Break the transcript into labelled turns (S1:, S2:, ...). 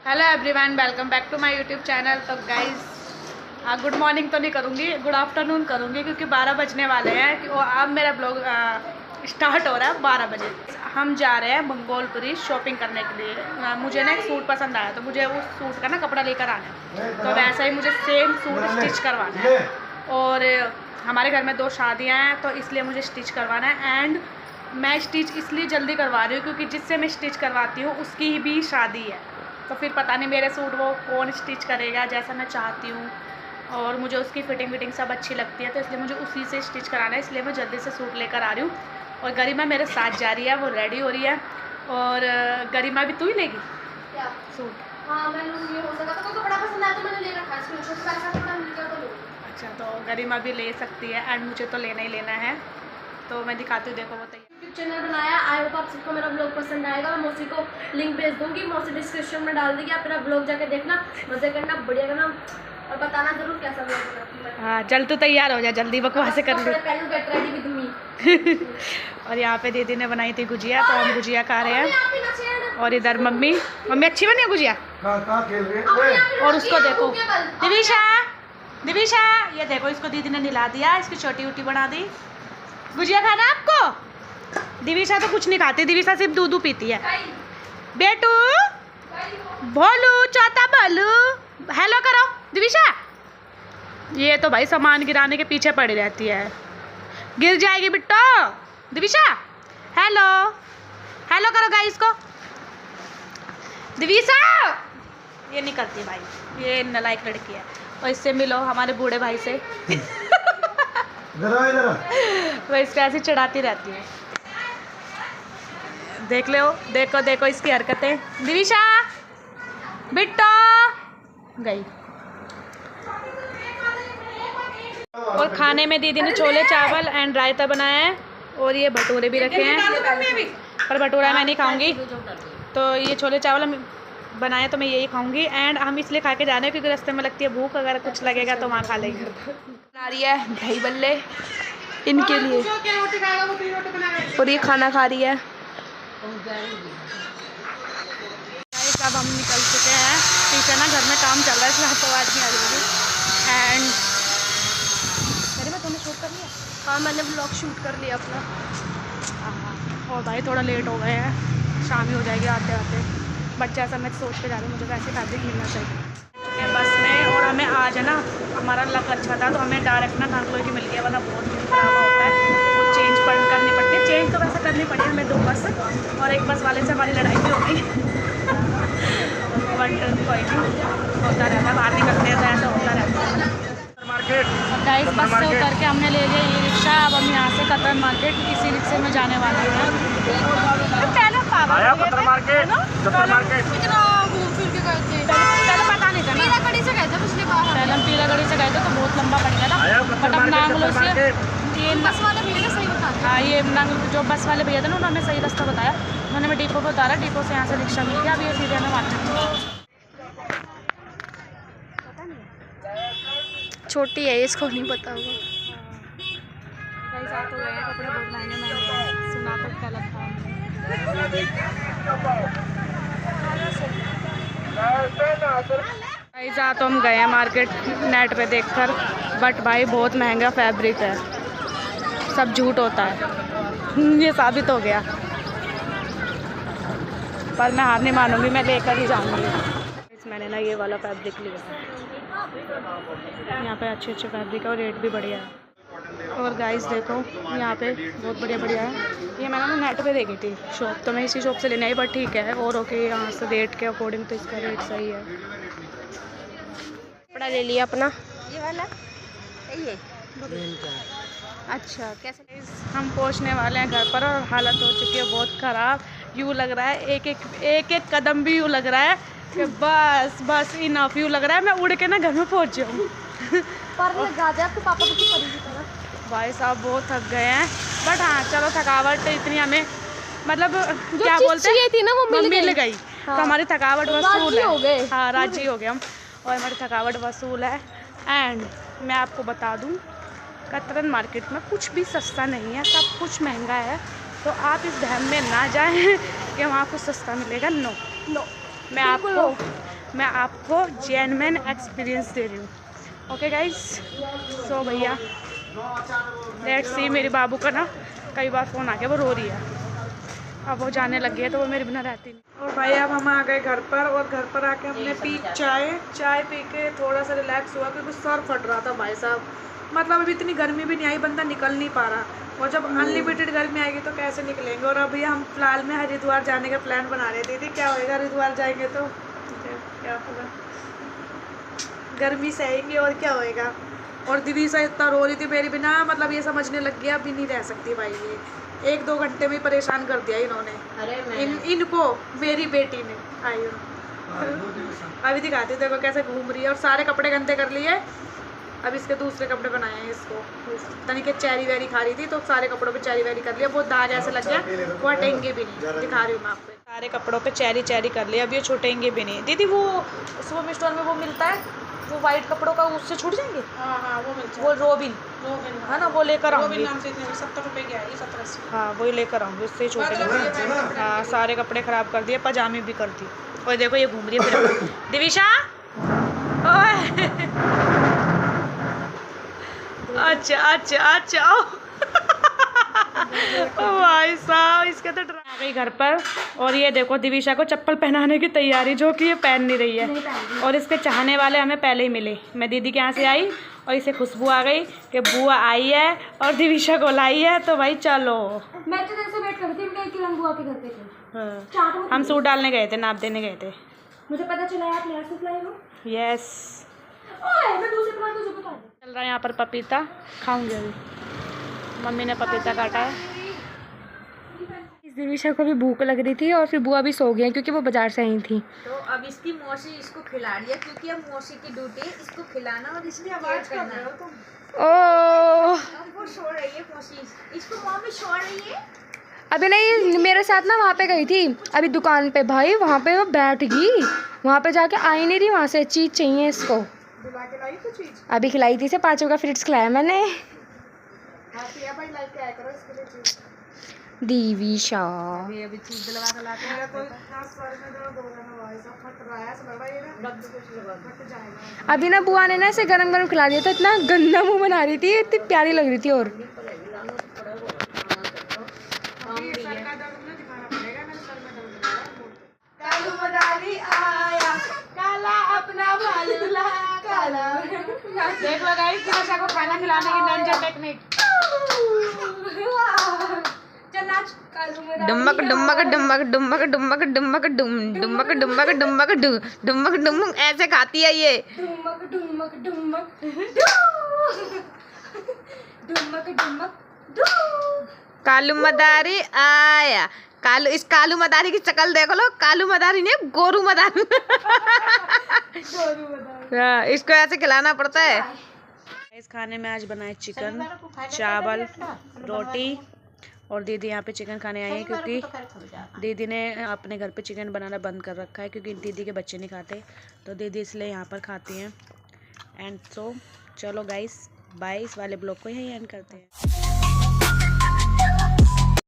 S1: Hello everyone, welcome back to my YouTube channel. तो guys good morning तो नहीं करूँगी, गुड आफ्टरनून करूँगी क्योंकि 12 बजने वाले हैं कि अब मेरा ब्लॉग स्टार्ट हो रहा है 12 बजे। हम जा रहे हैं मंगोलपुरी शॉपिंग करने के लिए। मुझे ना एक सूट पसंद आया तो मुझे उस सूट का ना कपड़ा लेकर आना है, तो वैसा ही मुझे सेम सूट स्टिच करवाना है। और हमारे घर में 2 शादियाँ हैं तो इसलिए मुझे स्टिच करवाना है। एंड मैं स्टिच इसलिए जल्दी करवा रही हूँ क्योंकि जिससे मैं स्टिच करवाती हूँ उसकी भी शादी है, तो फिर पता नहीं मेरे सूट वो कौन स्टिच करेगा जैसा मैं चाहती हूँ। और मुझे उसकी फिटिंग सब अच्छी लगती है, तो इसलिए मुझे उसी से स्टिच कराना है। इसलिए मैं जल्दी से सूट लेकर आ रही हूँ। और गरिमा मेरे साथ जा रही है, वो रेडी हो रही है। और गरिमा भी तू ही लेगी क्या सूट?
S2: हाँ मैं लूँगी, हो सका तो कपड़ा पसंद आया तो मैंने ले रखा है, स्क्रीनशॉट पैसा कपड़ा मिल गया तो लो।
S1: अच्छा, तो गरिमा भी ले सकती है एंड मुझे तो लेना ही लेना है, तो मैं दिखाती हूँ। देखो वो तैयार
S2: यूट्यूब चैनल बनाया। आई होप आप सबको मेरा ब्लॉग पसंद आएगा। मैं मौसी को लिंक भेज दूँगी, मौसी डिस्क्रिप्शन में डाल देगी। आप मेरा ब्लॉग जाके देखना, मज़े करना, बढ़िया करना और बताना जरूर कैसा ब्लॉग बना।
S1: हाँ चल तू तैयार हो जा, जल्दी बकवास कर लो।
S2: पहले गेट रेडी विद मी।
S1: और यहाँ पे दीदी ने बनाई थी गुजिया, तो हम गुजिया खा रहे हैं। और इधर मम्मी अच्छी बनी है गुजिया। और उसको देखो दिविशा, ये देखो इसको दीदी ने निला दिया, इसकी छोटी उटी बना दी। गुजिया खाना आपको? दिविशा तो कुछ नहीं खाती, दिविशा सिर्फ दूध पीती है। बेटू भोलू चौथा भोलू हेलो करो दिविशा। ये तो भाई सामान गिराने के पीछे पड़ी रहती है, गिर जाएगी बिट्टो। दिविशा हेलो हेलो करो गाइस को। दिविशा ये नहीं करती भाई, ये नालायक लड़की है। और इससे मिलो हमारे बूढ़े भाई से। वो इसको ऐसे चढ़ाती रहती है। देख लो, देखो देखो इसकी हरकतें। दिविशा बिट्टो गई। और खाने में दीदी ने छोले चावल एंड रायता बनाया है, और ये भटूरे भी रखे हैं, पर भटूरा मैं नहीं खाऊंगी। तो ये छोले चावल हम बनाए तो मैं यही खाऊंगी। एंड हम इसलिए खा के जा रहे हैं क्योंकि रास्ते में लगती है भूख, अगर कुछ लगेगा तो वहाँ खा लेंगे। बना रही है दही बल्ले इनके लिए, और ये खाना खा रही है। अब हम निकल चुके हैं, पीछे ना घर में काम चल रहा है इसलिए आपको आवाज़ नहीं आ रही होगी। एंड तुमने शूट कर लिया?
S2: हाँ मैंने ब्लॉग शूट कर लिया अपना।
S1: हाँ, और भाई थोड़ा लेट हो गए हैं, शाम ही हो जाएगी आते आते। बच्चा ऐसा मैं सोच के जा रही हूँ, मुझे वैसे फैब्रिक मिलना चाहिए बस में। और हमें आज है ना हमारा लक अच्छा था तो हमें डायरेक्ट ना नागलोई की मिल गया, वरना बहुत ड्रामा होता है, वो चेंज करनी पड़ती है। चेंज तो वैसे करनी पड़ी हमें 2 बस, और एक बस वाले से हमारी लड़ाई भी हो गई। बट कोई नहीं, होता रहता है, बाहर निकलते हैं तो ऐसा होता रहता है। गाइस बस से उतर के हमने ले लिया ये रिक्शा। अब हम यहाँ से कतर मार्केट इसी रिक्शे में जाने वाले हैं। पहले पता नहीं था ना, पीलागढ़ी से गए थे पिछली बार। पहले हम पीलागढ़ी से गए थे तो बहुत लंबा पड़ गया था, बट अब नांगलो से ये बस वाले भैया ने सही बताया। हाँ ये नांगलो जो बस वाले भैया थे ना, उन्होंने सही रास्ता बताया। उन्होंने मैं डिपो पर उतारा, डिपो से यहाँ से रिक्शा मिल गया। अब ये सीधे हमें मार्केट।
S2: छोटी है, इसको नहीं पता होगा।
S1: कई साथ हो गए हैं, कपड़े बहुत महंगे महंगे हैं, सुना तो क्या लगता है। कई साथ हम गए हैं मार्केट नेट पे देखकर, बट भाई बहुत महंगा फैब्रिक है, सब झूठ होता है। ये साबित हो गया, पर मैं हार नहीं मानूंगी, मैं लेकर ही जाऊंगी। मैंने ना ये वाला फैब्रिक लिया, यहाँ पे अच्छे अच्छे फैब्रिक है और रेट भी बढ़िया है। और गाइस देखो यहाँ पे बहुत बढ़िया है। ये मैंने ना नेट पे देखी थी शॉप, तो मैं इसी शॉप से लेने आई, बट ठीक है। और ओके यहाँ से रेट के अकॉर्डिंग तो इसका रेट सही है।
S2: कपड़ा ले लिया अपना,
S1: ये वाला ये अच्छा। कैसे हम पहुँचने वाले हैं घर पर और हालत हो चुकी है बहुत ख़राब। यूँ लग रहा है एक कदम भी यूँ लग रहा है कि बस इनफ। यूँ लग रहा है मैं उड़ के ना घर में पहुँच जाऊँ। भाई साहब बहुत थक गए हैं, बट हाँ चलो थकावट इतनी हमें मतलब क्या बोलते हैं
S2: थी ना वो
S1: मिल गई।
S2: हाँ।
S1: तो हमारी थकावट वसूल
S2: हो गए।
S1: है। हाँ राजी हो गए हम, और हमारी थकावट वसूल है। एंड मैं आपको बता दूँ कतरन मार्केट में कुछ भी सस्ता नहीं है, सब कुछ महंगा है। तो आप इस वहम में ना जाएं कि वहाँ कुछ सस्ता मिलेगा। नो मैं आपको मैं आपको जेन्युइन एक्सपीरियंस दे रही हूँ। ओके गाइस, सो भैया लेट्स सी। मेरे बाबू का ना कई बार फ़ोन आ गया, वो रो रही है। अब वो जाने लगी है तो वो मेरे बिना रहती नहीं। और भाई अब हम आ गए घर पर, और घर पर आके हमने पी चाय पी के थोड़ा सा रिलैक्स हुआ, क्योंकि सर फट रहा था भाई साहब। मतलब अभी इतनी गर्मी भी नहीं आई, बंदा निकल नहीं पा रहा, और जब अनलिमिटेड गर्मी आएगी तो कैसे निकलेंगे। और अभी हम फिलहाल में हरिद्वार जाने का प्लान बना रहे थे। क्या होएगा हरिद्वार जाएंगे तो क्या होगा, गर्मी सहेंगे और क्या होएगा। और दिवीसा इतना रो रही थी मेरी बिना, मतलब ये समझने लग गया अभी नहीं रह सकती भाई। ये 1-2 घंटे में परेशान कर दिया इन्होंने। अरे इनको मेरी बेटी ने आई अभी दिखाती देखो कैसे घूम रही है, और सारे कपड़े गंदे कर लिए। अब इसके दूसरे कपड़े बनाए हैं इसको। तनी के चेरी वेरी खा रही थी तो सारे कपड़ों पे चेरी वेरी कर लिया, वो दाग ऐसे लग गया वो हटेंगे भी नहीं। दिखा रही हूँ मैं आपको, सारे कपड़ों पे चेरी कर लिया, अब ये छूटेंगे भी नहीं। दीदी वो सुपर स्टोर में वो मिलता है, वो वाइट कपड़ों का, उससे छूट जाएंगे। हाँ वो मिलता है, वो रोबिन है ना, वो लेकर आऊँगी। 70 रुपये की आएगी, 70। हाँ वही लेकर आऊँगी, उससे छूटेंगे। हाँ सारे कपड़े ख़राब कर दिए, पजामे भी कर दी। और देखो ये घूम रही है फिर दिविशा। अच्छा ओ भाई साहब, इसके तो आ गई घर पर। और ये देखो दिविशा को चप्पल पहनाने की तैयारी, जो कि ये पहन नहीं रही है। और इसके चाहने वाले हमें पहले ही मिले। मैं दीदी के यहाँ से आई और इसे खुशबू आ गई कि बुआ आई है और दिविशा को लाई है, तो भाई चलो।
S2: मैं तो जैसे वेट कर रही थी, किरण बुआ के घर पे थे।
S1: हाँ। हम सूट डालने गए थे, नाप देने गए थे।
S2: मुझे पता चला आप नया सूट लाए हो।
S1: यस,
S2: मैं दूसरी बार तुझे बता दूं।
S1: चल रहा है यहाँ पर पपीता खाऊंगे अभी। मम्मी ने पपीता काटा है।
S2: दिविशा को भी भूख लग रही थी और फिर बुआ भी सो गई क्योंकि वो बाजार से आई थी।
S3: तो अब इसकी मौसी इसको खिला रही है, क्योंकि अब मौसी की ड्यूटी इसको खिलाना और इसकी आवाज करना।
S2: ओ
S3: अब वो सो रही है मौसी, इसको मम्मी सो रही है।
S2: अभी नहीं, मेरे साथ ना वहाँ पे गई थी अभी दुकान पे, भाई वहाँ पे वो बैठ गई, वहाँ पे जाके आई नहीं रही, वहाँ से चीज़ चाहिए इसको। अभी खिलाई थी इसे 5 रुपये का फ्रूट्स खिलाया मैंने। दिविशा
S3: अभी चीज दिलवा के लाते हैं।
S2: अभी ना बुआ ने ना इसे गरम गरम खिला दिया था, इतना गंदा मुंह बना रही थी, इतनी प्यारी लग रही थी। और
S3: काला अपना भालूला काला।
S1: देख लो गाइस, दिविशा को खाना खिलाने की निंजा टेक्निक।
S3: डुम्बक डुम्बक डुम्बक डुम्बक डुम्बक डुम्बक डुम डुम्बक डुम्बक डुम्बक डु डुम्बक डुम्बक ऐसे खाती है ये।
S2: डुम्बक डुम्बक डुम्बक डुम्बक डुम्बक डु।
S3: कालू मदारी आया। कालू, इस कालू मदारी की शक्ल देख लो, कालू मदारी नहीं गोरू मदारी। इसको ऐसे खिलाना पड़ता है।
S1: इस खाने में आज बनाए चिकन, चावल, रोटी। और दीदी यहाँ पे चिकन खाने आई है, क्योंकि दीदी ने अपने घर पे चिकन बनाना बंद कर रखा है, क्योंकि दीदी के बच्चे नहीं खाते, तो दीदी इसलिए यहाँ पर खाती हैं। एंड सो चलो गाइस बाय, इस वाले ब्लॉग को यहीं एंड करते हैं।